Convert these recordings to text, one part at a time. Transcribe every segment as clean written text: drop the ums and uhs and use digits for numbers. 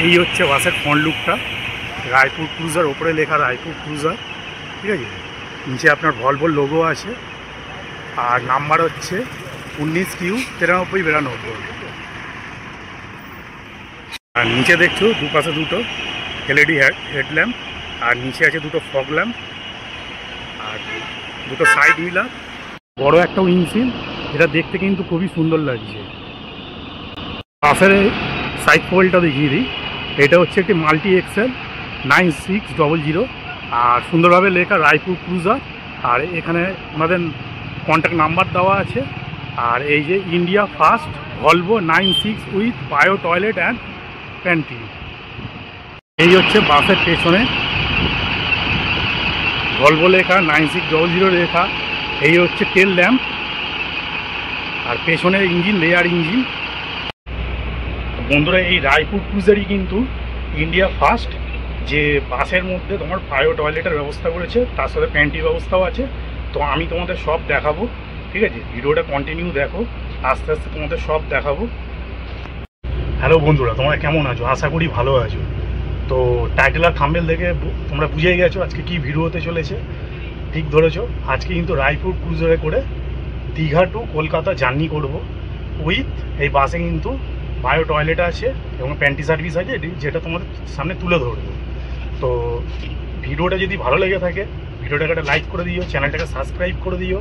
এই হচ্ছে বাসের ফ্রন্ট লুকটা, রায়পুর ক্রুজার, ওপরে লেখা রায়পুর ক্রুজার, ঠিক আছে। নিচে আপনার ভলভোর লোগো আছে, আর নাম্বার হচ্ছে 19Q9392। আর নিচে দেখছো দুপাশে দুটো এলইডি হেডল্যাম্প, আর নিচে আছে দুটো ফগ ল্যাম্প, আর দুটো সাইড মিলার, বড় একটা উইন্ডশিল্ড, এটা দেখতে কিন্তু খুবই সুন্দর লাগছে। বাসের সাইড প্রোফাইলটা দেখিয়ে দিই, এটা হচ্ছে একটি মাল্টি এক্সেল 9600, আর সুন্দরভাবে লেখা রায়পুর ক্রুজার, আর এখানে আমাদের কন্ট্যাক্ট নাম্বার দেওয়া আছে। আর এই যে India first Volvo 96 with bio toilet and pantry. এই হচ্ছে বাসের পেছনে ভলভো লেখা 9600 লেখা। এই হচ্ছে টেল ল্যাম্প, আর পেছনে ইঞ্জিন লেয়ার ইঞ্জিন। বন্ধুরা, এই রায়পুর ক্রুজারই কিন্তু ইন্ডিয়া ফার্স্ট যে বাসের মধ্যে তোমার বায়ো টয়লেটের ব্যবস্থা করেছে, তার সাথে প্যান্ট্রির ব্যবস্থাও আছে। তো আমি তোমাদের সব দেখাবো, ঠিক আছে। ভিডিওটা কন্টিনিউ দেখো, আস্তে আস্তে তোমাদের সব দেখাবো। হ্যালো বন্ধুরা, তোমরা কেমন আছো? আশা করি ভালো আছো। তো টাইটেল আর থাম্বনেল দেখে তোমরা বুঝেই গেছো আজকে কি ভিডিও হতে চলেছে। ঠিক ধরেছো, আজকে কিন্তু রায়পুর ক্রুজারে করে দীঘা টু কলকাতা জার্নি করব উইথ এই বাসে কিন্তু বায়ো টয়লেট আছে এবং প্যান্টি সার্ভিস আছে, যেটা তোমাদের সামনে তুলে ধরবো। তো ভিডিওটা যদি ভালো লেগে থাকে ভিডিওটাকে একটা লাইক করে দিও, চ্যানেলটাকে সাবস্ক্রাইব করে দিও।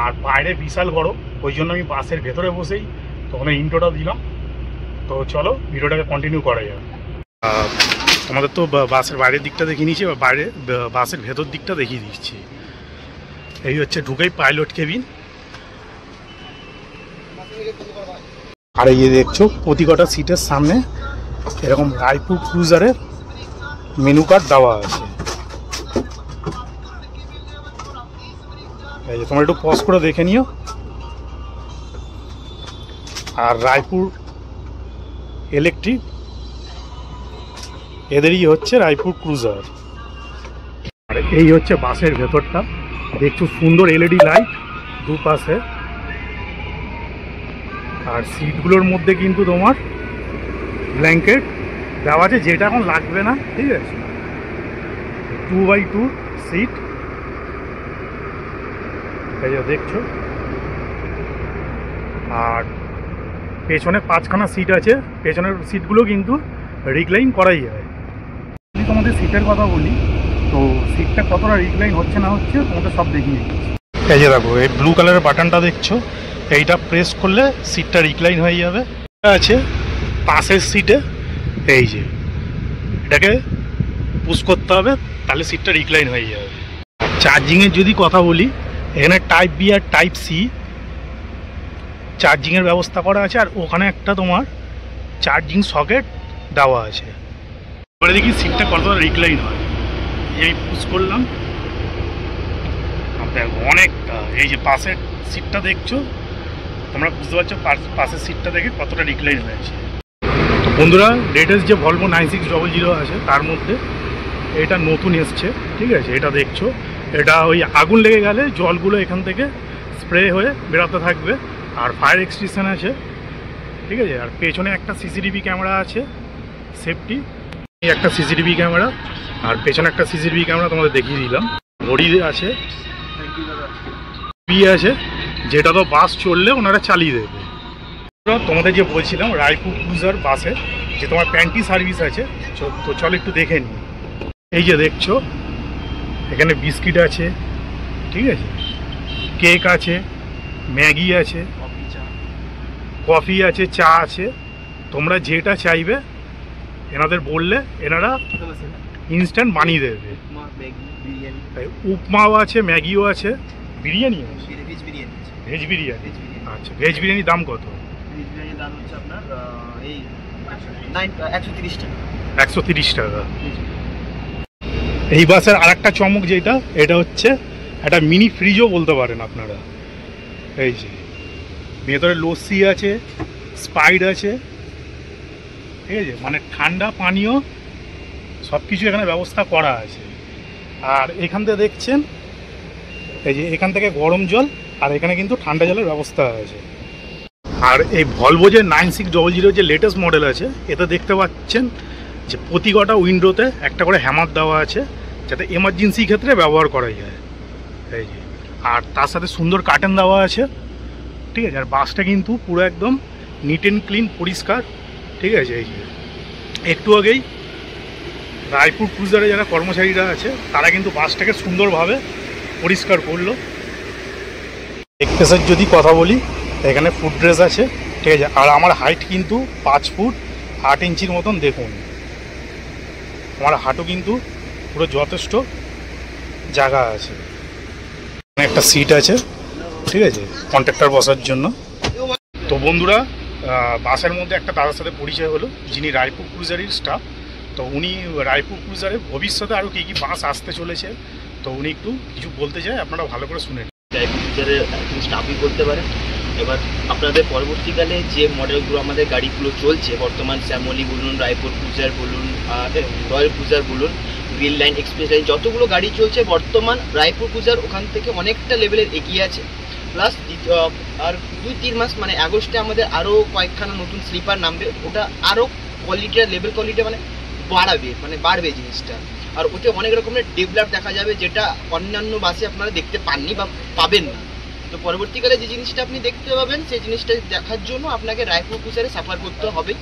আর বাইরে বিশাল গরম, ওই জন্য আমি বাসের ভেতরে বসেই তখন ইন্ট্রোটা দিলাম। তো চলো ভিডিওটাকে কন্টিনিউ করা যাবে। তোমাদের তো বাসের বাইরের দিকটা দেখিয়ে নিয়েছি, বা বাইরে বাসের ভেতর দিকটা দেখিয়ে দিচ্ছি। এই হচ্ছে ঢুকেই পাইলট কেবিন, আর এই দেখছো প্রতি কটা সিটের সামনে এরকম রায়পুর ক্রুজারের মেনু কার্ড দেওয়া আছে। এই যে তোমরা একটু পজ করে দেখে নিও। আর রায়পুর ইলেকট্রিক এদেরই হচ্ছে রায়পুর ক্রুজার। আর এই হচ্ছে বাসের ভেতরটা, দেখছো সুন্দর এলইডি লাইট দুপাশে। আর সিটগুলোর মধ্যে কিন্তু তোমার ব্ল্যাঙ্কেট দেওয়া আছে, যেটা এখন লাগবে না, ঠিক আছে। 2x2 সিট, এই যে দেখছো। আর পেছনে 5খানা সিট আছে, পেছনের সিটগুলো কিন্তু রিক্লাইন করাই যায়। যদি তোমাদের সিটের কথা বলি, তো সিটটা কতটা রিক্লাইন হচ্ছে না হচ্ছে তোমাদের সব দেখিয়ে দিচ্ছি। এই যে দেখো, এই ব্লু কালারের বাটনটা দেখছো, এইটা প্রেস করলে সিটটা রিক্লাইন হয়ে যাবে। আছে পাশের সিটে, এই যে এটাকে পুশ করতে হবে, তাহলে সিটটা রিক্লাইন হয়ে যাবে। চার্জিংয়ের যদি কথা বলি, এখানে টাইপ বি আর টাইপ সি চার্জিংয়ের ব্যবস্থা করা আছে, আর ওখানে একটা তোমার চার্জিং সকেট দেওয়া আছে। এবারে দেখি সিটটা কতটা রিক্লাইন হয়। এই পুশ করলাম, দেখো অনেকটা। এই যে পাশের সিটটা দেখছো, তোমরা বুঝতে পারছো পাশের সিটটা দেখে কতটা রিক্লাইন হয়েছে। তো বন্ধুরা, লেটেস্ট যে ভলভো 9600 আছে তার মধ্যে এটা নতুন এসছে, ঠিক আছে। এটা দেখছো, এটা ওই আগুন লেগে গেলে জলগুলো এখান থেকে স্প্রে হয়ে বেরোতে থাকবে, আর ফায়ার এক্সটিংশন আছে, ঠিক আছে। আর পেছনে একটা সিসিটিভি ক্যামেরা আছে সেফটি, একটা সিসিটিভি ক্যামেরা, আর পেছনে একটা সিসিটিভি ক্যামেরা তোমাদের দেখিয়ে দিলাম। ঘড়ি আছে, আছে, যেটা তো বাস চললে ওনারা চালিয়ে দেবে। তোমাদের যে বলছিলাম রায়পুর ক্রুজার বাসে যে তোমার প্যান্টি সার্ভিস আছে, তো চলো একটু দেখে নিই। এই যে দেখছো, এখানে বিস্কিট আছে, ঠিক আছে, কেক আছে, ম্যাগি আছে, কফি আছে, চা আছে। তোমরা যেটা চাইবে এনাদের বললে এনারা ইনস্ট্যান্ট বানিয়ে দেবে। উপমাও আছে, ম্যাগিও আছে, বিরিয়ানি আছে, ভেজ বিরিয়ানি। আচ্ছা, ভেজ বিরিয়ানির দাম কত? ভেজ বিরিয়ানির দাম হচ্ছে আপনার এই 130 টাকা। 130 টাকা। এই বাসের আরেকটা চমক যেটা, এটা হচ্ছে একটা মিনি ফ্রিজও বলতে পারেন আপনারা। এই যে ভেতরে লস্যি আছে, স্প্রাইট আছে, ঠিক আছে, মানে ঠান্ডা পানীয় সব কিছু এখানে ব্যবস্থা করা আছে। আর এখান থেকে দেখছেন, এই যে এখান থেকে গরম জল, আর এখানে কিন্তু ঠান্ডা জলের ব্যবস্থা আছে। আর এই ভলভো যে 9600 যে লেটেস্ট মডেল আছে, এতে দেখতে পাচ্ছেন যে প্রতি কটা উইন্ডোতে একটা করে হ্যামার দেওয়া আছে, যাতে এমার্জেন্সি ক্ষেত্রে ব্যবহার করা যায়। এই যে, আর তার সাথে সুন্দর কার্টেন দেওয়া আছে, ঠিক আছে। আর বাসটা কিন্তু পুরো একদম নিট অ্যান্ড ক্লিন, পরিষ্কার, ঠিক আছে। এই যে একটু আগেই রায়পুর ক্রুজারে যারা কর্মচারীরা আছে তারা কিন্তু বাসটাকে সুন্দরভাবে পরিষ্কার করলো। এক্সপ্রেসের যদি কথা বলি, এখানে ফুড ড্রেস আছে, ঠিক আছে। আর আমার হাইট কিন্তু 5 ফুট 8 ইঞ্চির মতন। দেখুন আমার হাঁটু কিন্তু পুরো যথেষ্ট জায়গা আছে। এখানে একটা সিট আছে, ঠিক আছে, কন্ট্রাক্টর বসার জন্য। তো বন্ধুরা, বাসের মধ্যে একটা দাদার সাথে পরিচয় হলো, যিনি রায়পুর ক্রুজারের স্টাফ। তো উনি রায়পুর ক্রুজারে ভবিষ্যতে আরও কী কী বাস আসতে চলেছে, তো উনি একটু কিছু বলতে চায়, আপনারা ভালো করে শুনেন। রায়পুর ক্রুজারের স্টাফই করতে পারেন। এবার আপনাদের পরবর্তীকালে যে মডেলগুলো আমাদের গাড়িগুলো চলছে বর্তমান, শ্যামলী বলুন, রায়পুর ক্রুজার বলুন, রয়্যাল ক্রুজার বলুন, গ্রিন লাইন, এক্সপ্রেস লাইন, যতগুলো গাড়ি চলছে বর্তমান রায়পুর ক্রুজার ওখান থেকে অনেকটা লেভেলের এগিয়ে আছে। প্লাস আর 2-3 মাস মানে আগস্টে আমাদের আরও কয়েকখানা নতুন স্লিপার নামবে, ওটা আরও কোয়ালিটিটা, লেভেল কোয়ালিটি মানে বাড়বে জিনিসটা। আর ওতে অনেক রকমের ডেভেলপ দেখা যাবে, যেটা অন্যান্য বাসে আপনারা দেখতে পাননি বা পাবেন না। তো পরবর্তীকালে যে জিনিসটা আপনি দেখতে পাবেন, সেই জিনিসটা দেখার জন্য আপনাকে রায়পুর ক্রুজারে সাফার করতে হবে।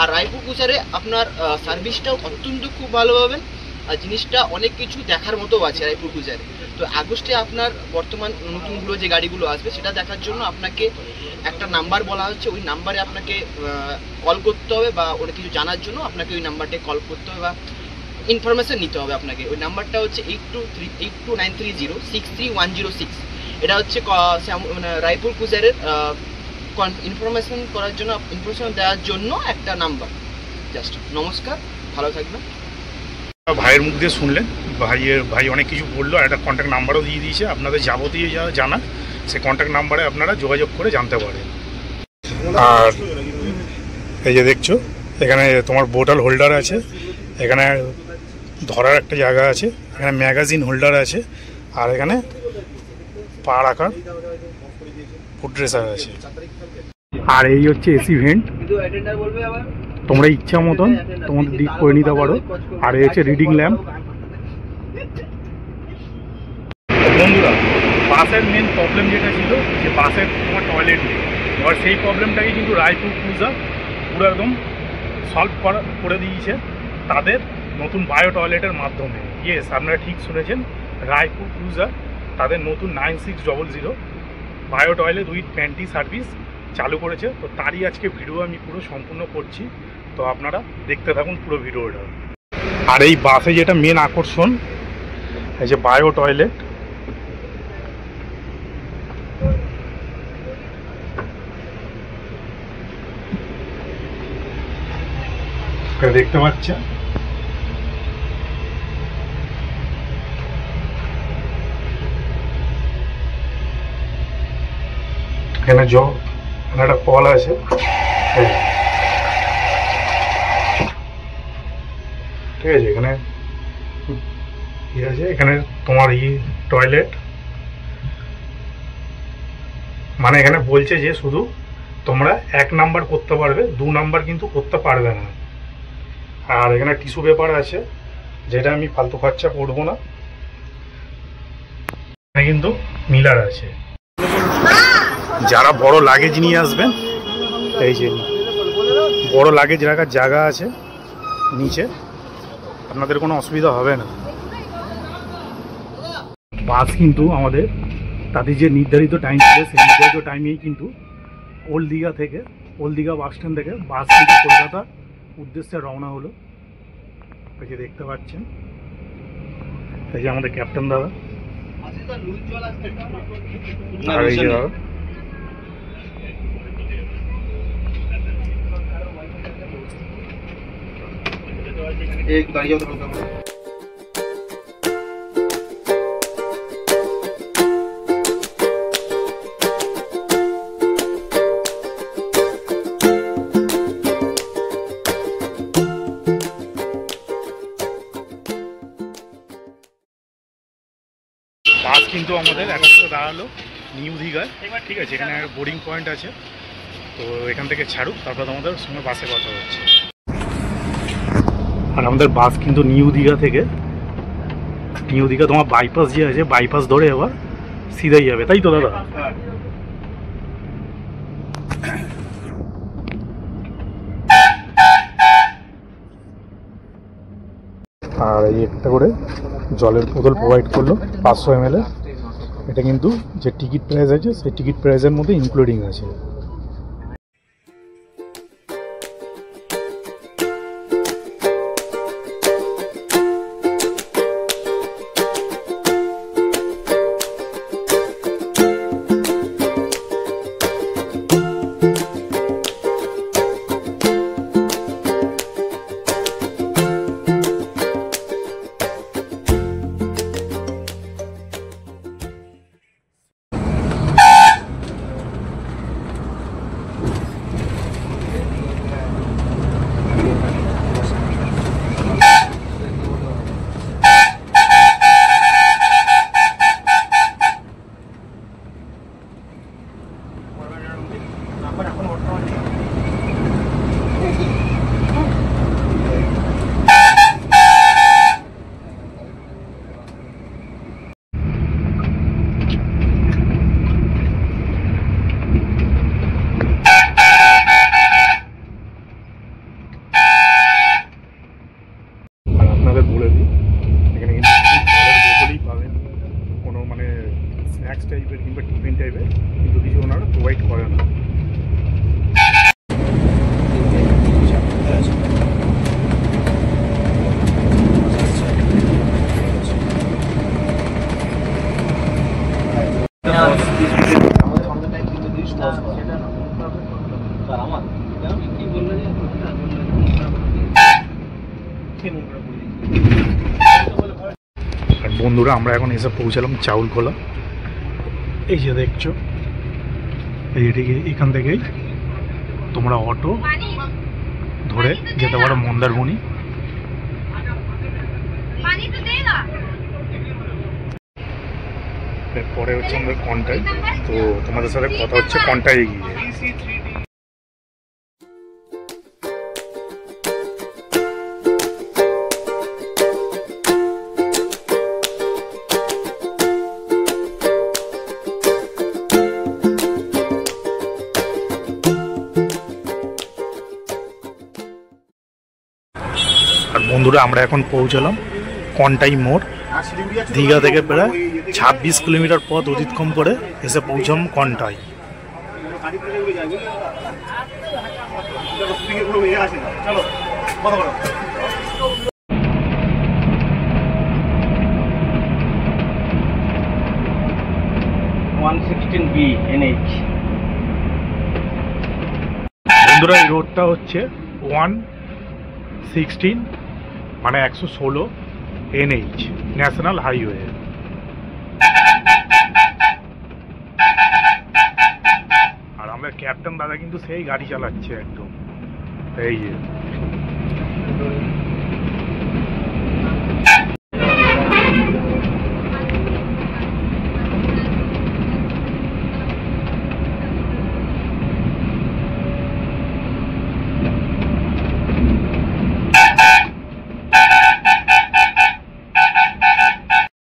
আর রায়পুর ক্রুজারে আপনার সার্ভিসটাও অত্যন্ত খুব ভালো পাবেন, আর জিনিসটা অনেক কিছু দেখার মতো আছে রায়পুর ক্রুজারে। তো আগস্টে আপনার বর্তমান নতুনগুলো যে গাড়িগুলো আসবে সেটা দেখার জন্য আপনাকে একটা নাম্বার বলা হচ্ছে, ওই নাম্বারে আপনাকে কল করতে হবে, বা অনেক কিছু জানার জন্য আপনাকে ওই নাম্বারটায় কল করতে হবে বা ইনফরমেশন নিতে হবে আপনাকে। ওই নাম্বারটা হচ্ছে 823930633106। এটা হচ্ছে মানে রায়পুর ক্রুজারের ইনফরমেশন দেওয়ার জন্য একটা নাম্বার। জাস্ট নমস্কার, ভালো থাকবেন। ভাইয়ের মুখ দিয়ে শুনলেন, ভাই অনেক কিছু বললো, আর একটা কন্ট্যাক্ট নাম্বারও দিয়ে দিয়েছে। আপনাদের যাবতীয় যা জানা সেই কন্ট্যাক্ট নাম্বারে আপনারা যোগাযোগ করে জানতে পারেন। আর এই যে দেখছো, এখানে তোমার বোতল হোল্ডার আছে, এখানে ধরার একটা জায়গা আছে, এখানে ম্যাগাজিন হোল্ডার আছে, আর এখানে পা রাখার ফুড ড্রেসার আছে। আর এই হচ্ছে এসি ভেন্ট, তোমরা ইচ্ছা মতন তোমাদের দিক করে নিতে পারো। আর এই হচ্ছে রিডিং ল্যাম্প। বন্ধুরা, বাসের মেন প্রবলেম যেটা ছিল, যে বাসের তোমার টয়লেট নেই, এবার সেই প্রবলেমটাকে কিন্তু রায়পুর ক্রুজার পুরো একদম সলভ করে দিয়েছে তাদের নতুন বায়ো টয়লেটের মাধ্যমে। ইয়েস, আপনারা ঠিক শুনেছেন, রায়পুর ক্রুজার তাদের নতুন 9600 bio toilet with panty service চালু করেছে। তো তারই আজকে ভিডিও আমি পুরো সম্পূর্ণ করছি, তো আপনারা দেখতে থাকুন পুরো ভিডিওটা। আর এই বাসে যেটা মেন আকর্ষণ, এই যে বায়ো টয়লেট, দেখতে পাচ্ছেন। এখানে এখানে একটা কল আছে, ঠিক আছে। এখানে কি আছে, এখানে তোমার টয়লেট, মানে এখানে বলছে যে শুধু তোমরা 1 নাম্বার করতে পারবে, 2 নাম্বার কিন্তু করতে পারবে না। আর এখানে টিস্যু পেপার আছে, যেটা আমি ফালতু খরচা করবো না। এখানে কিন্তু মিলার আছে, যারা বড় লাগেজ নিয়ে আসবেন, এই যে বড় লাগেজ রাখার জায়গা আছে নিচে, আপনাদের কোনো অসুবিধা হবে না। বাস কিন্তু আমাদের তাদের যে নির্ধারিত টাইম ছিল, সেই নির্ধারিত টাইমেই কিন্তু ওল্ড দীঘা বাস স্ট্যান্ড থেকে বাস কিন্তু কলকাতা উদ্দেশ্যে রওনা হলো। এই যে দেখতে পাচ্ছেন, এই যে আমাদের ক্যাপ্টেন দাদা, আর এই যে দাদা। বাস কিন্তু আমাদের এখন থেকে দাঁড়ালো নিউ দীঘায়, ঠিক আছে। এখানে বোর্ডিং পয়েন্ট আছে, তো এখান থেকে ছাড়ুক, তারপর তোমাদের সঙ্গে বাসে কথা হচ্ছে। আর আমাদের বাস কিন্তু নিউ দীঘা থেকে, নিউ দীঘা তোমার বাইপাস যে আছে বাইপাস ধরে এবার সিধাই যাবে, তাই তো দাদা? আর এই একটা করে জলের বোতল প্রোভাইড করলো 500 ml। এটা কিন্তু যে টিকিট প্রাইস আছে সেই টিকিট প্রাইসের মধ্যে ইনক্লুডিং আছে। বলে দিই, এখানে কিন্তু জলের বোতলই পাবেন, কোনো মানে স্ন্যাক্স টাইপের কিংবা টিফিন টাইপের কিন্তু কিছু ওনারা প্রোভাইড করে না। আর বন্ধুরা আমরা এখন এসে পৌঁছালাম চাউলখোলা। এই যে দেখছো এইদিকে, এখান থেকেই তোমরা অটো ধরে যেতে পারো মন্দারমণি। পরে হচ্ছে আমাদের কন্টাই, তো তোমাদের সাথে কথা হচ্ছে কন্টাই গিয়ে। আর বন্ধুরা আমরা এখন পৌঁছলাম কন্টাই মোড়। দীঘা থেকে প্রায় 26 কিলোমিটার পথ অতিক্রম করে এসে পৌঁছলাম কন্টাই। বন্ধুরা এই রোডটা হচ্ছে 116 মানে 116 NH ন্যাশনাল হাইওয়ে। আর আমরা ক্যাপ্টেন দাদা কিন্তু সেই গাড়ি চালাচ্ছে একদম, এই যে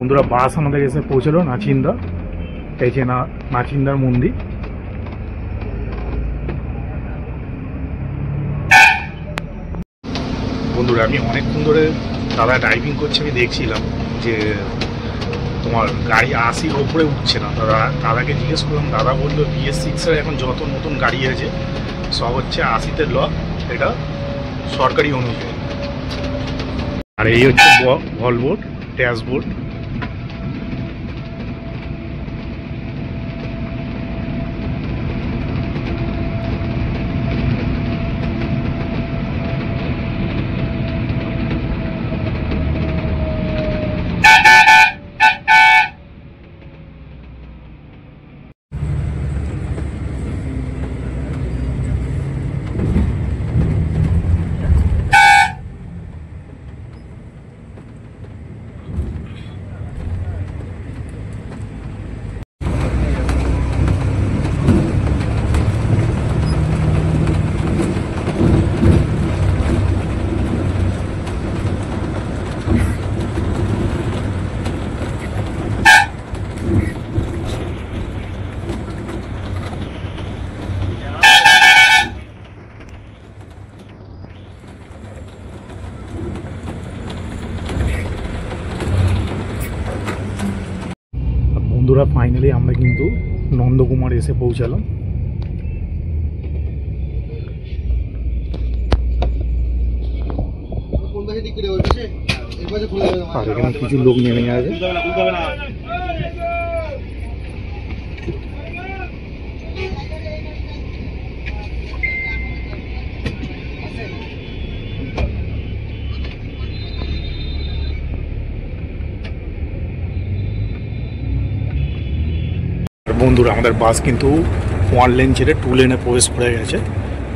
বন্ধুরা বাস আমাদের এসে পৌঁছলো নাচিন্দা। এই যে নাচিন্দার মন্দির। বন্ধুরা আমি অনেকক্ষণ ধরে দাদা ড্রাইভিং করছে, আমি দেখছিলাম যে তোমার গাড়ি 80-র ওপরে উঠছে না। দাদাকে জিজ্ঞেস করলাম, দাদা বললো BS6-এর এখন যত নতুন গাড়ি আছে সব হচ্ছে 80-তে ল, এটা সরকারি অনুযায়ী। আর এই হচ্ছে ভলভোর ড্যাশবোর্ড। বন্ধুরা ফাইনালি আমরা কিন্তু নন্দকুমার এসে পৌঁছালাম। আর এখানে কিছু লোক নেমে আছে। বন্ধুরা আমাদের বাস কিন্তু 1 লেন ছেড়ে 2 লেনে প্রবেশ করে গেছে,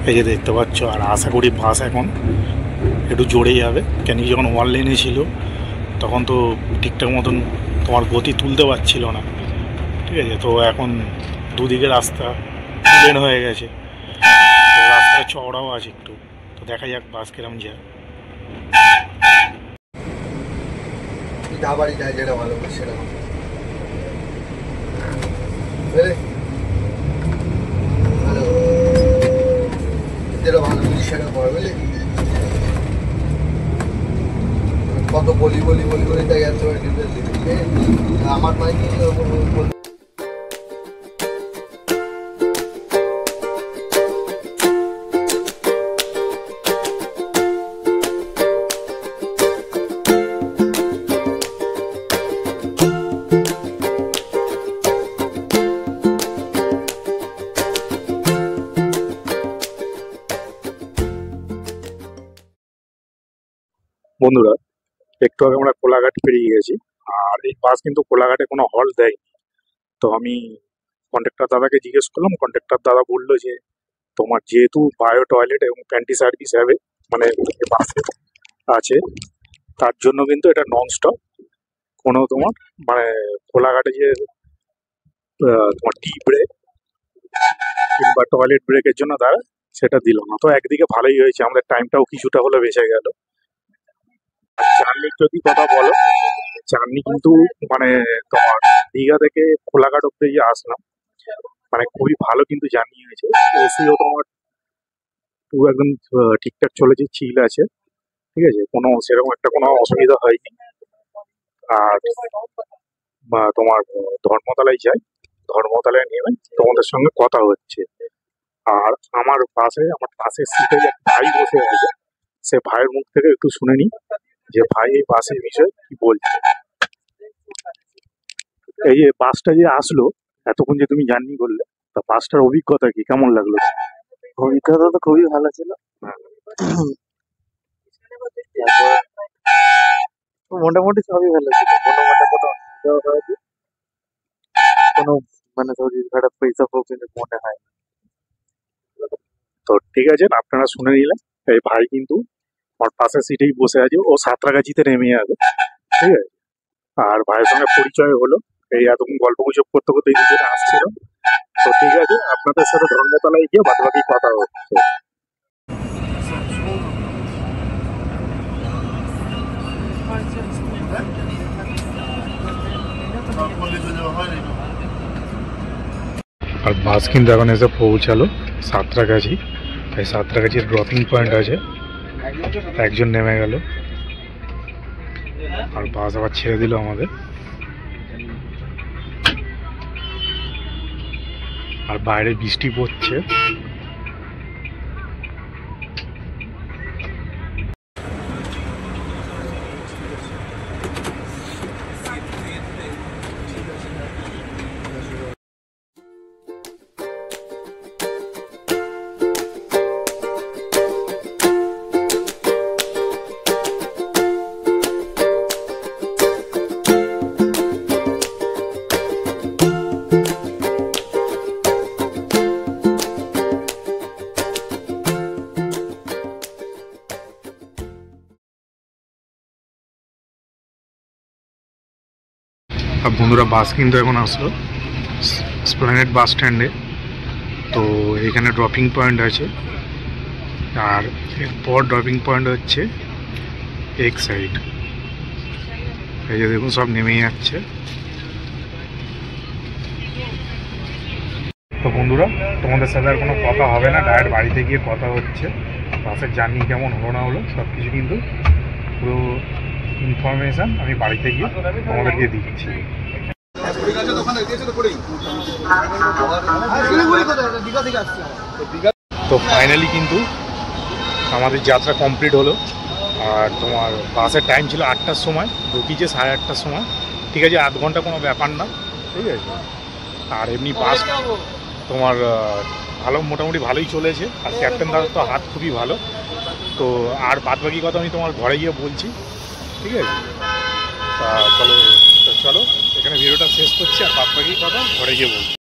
এই যে দেখতে পাচ্ছ। আর আশা করি বাস এখন একটু জোরে যাবে, কেন কি যখন 1 লেনে ছিল তখন তো ঠিকঠাক মতন তোমার গতি তুলতে পারছিল না, ঠিক আছে। তো এখন দুদিকে রাস্তা 2 লেন হয়ে গেছে, তো রাস্তা চওড়াও আছে একটু। তো দেখা যাক বাস কিরম যায়। যেটা ভালো সেটা কত বলি বলি বলি বলি তাই আমার মাইক বন্ধুরা একটু আগে আমরা কোলাঘাট পেরিয়ে গেছি, আর এই বাস কিন্তু কোলাঘাটে কোনো হল দেয়নি। তো আমি কন্ডাক্টর দাদাকে জিজ্ঞেস করলাম, কন্ডাক্টর দাদা বললো যে তোমার যেহেতু বায়ো টয়লেট এবং প্যান্টি সার্ভিস হবে মানে বাসে আছে, তার জন্য কিন্তু এটা নন স্টপ। কোনো তোমার মানে কোলাঘাটে যে তোমার টি ব্রেক কিংবা টয়লেট ব্রেকের জন্য দাঁড়া, সেটা দিল না। তো একদিকে ভালোই হয়েছে, আমাদের টাইমটাও কিছুটা হলে বেঁচে গেল। জার্নির যদি কথা বলো, জার্নি কিন্তু মানে তোমার দীঘা থেকে কোলাঘাট অব্দি যে আসলাম, মানে খুবই ভালো কিন্তু জার্নি হয়েছে। এসিও তোমার পুরো একদম ঠিকঠাক চলেছে, চিল আছে, ঠিক আছে, কোনো সেরকম একটা কোনো অসুবিধা হয়নি। আর তোমার ধর্মতলায় যাই, ধর্মতলায় নেমে তোমাদের সঙ্গে কথা হচ্ছে। আর আমার পাশের সিটে এক ভাই বসে আছে, সে ভাইয়ের মুখ থেকে একটু শুনে নি যে ভাই এই বাসের বিষয়ে কি বলছে। এই যে বাসটা যে আসলো এতক্ষণ যে তুমি জার্নি করলে, তা বাসটার অভিজ্ঞতা কি, কেমন লাগলো? অভিজ্ঞতা তো খুবই ভালো ছিল। মোটামুটি সবই ভালো ছিল, কোনো অসুবিধাও হয়নি, কোনো মানে শরীর খারাপ এইসবও কিন্তু মনে হয়। তো ঠিক আছে, আপনারা শুনে নিলেন, এই ভাই কিন্তু আমার পাশের সিটেই বসে আছে, ও সাঁতরাগাছিতে নেমে যাবে, ঠিক আছে। আর ভাইয়ের সঙ্গে পরিচয় হলো, এই এতক্ষণ গল্প গুজব করতে করতে এই দুজনে আসছিল। তো ঠিক আছে, আপনাদের সাথে ধর্মতলায় গিয়ে বাদ বাকি কথা হচ্ছে। আর বাস কিন্তু এখন এসে পৌঁছালো সাঁতরাগাছি। তাই সাঁতরাগাছির ড্রপিং পয়েন্ট আছে, একজন নেমে গেল আর বাস আবার ছেড়ে দিল আমাদের। আর বাইরে বৃষ্টি পড়ছে। আর বন্ধুরা বাস কিন্তু এখন আসলো এসপ্ল্যানেড বাস স্ট্যান্ডে। তো এখানে ড্রপিং পয়েন্ট আছে, আর এরপর ড্রপিং পয়েন্ট হচ্ছে এক সাইড। এই যে দেখুন সব নেমে যাচ্ছে। তো বন্ধুরা তোমাদের সাথে আর কোনো কথা হবে না, ডাইরেক্ট বাড়িতে গিয়ে কথা হচ্ছে বাসের জার্নি কেমন হলো না হলো সব কিছু কিন্তু পুরো ইনফরমেশান আমি বাড়িতে গিয়ে তোমাদেরকে দিচ্ছি। তো ফাইনালি কিন্তু আমাদের যাত্রা কমপ্লিট হলো। আর তোমার বাসের টাইম ছিল 8টার সময়, ঢুকিয়েছে 8:30টার সময়। ঠিক আছে, আধ ঘন্টা কোনো ব্যাপার না, ঠিক আছে। আর এমনি বাস তোমার ভালো, মোটামুটি ভালোই চলেছে। আর ক্যাপ্টেন দাদার তো হাত খুবই ভালো। তো আর বাদবাকি কথা আমি তোমার ঘরে গিয়ে বলছি, ঠিক আছে। তা চলো এখানে ভিডিওটা শেষ করছি, আর বাদবাকি কথা ঘরে গিয়ে বলছি।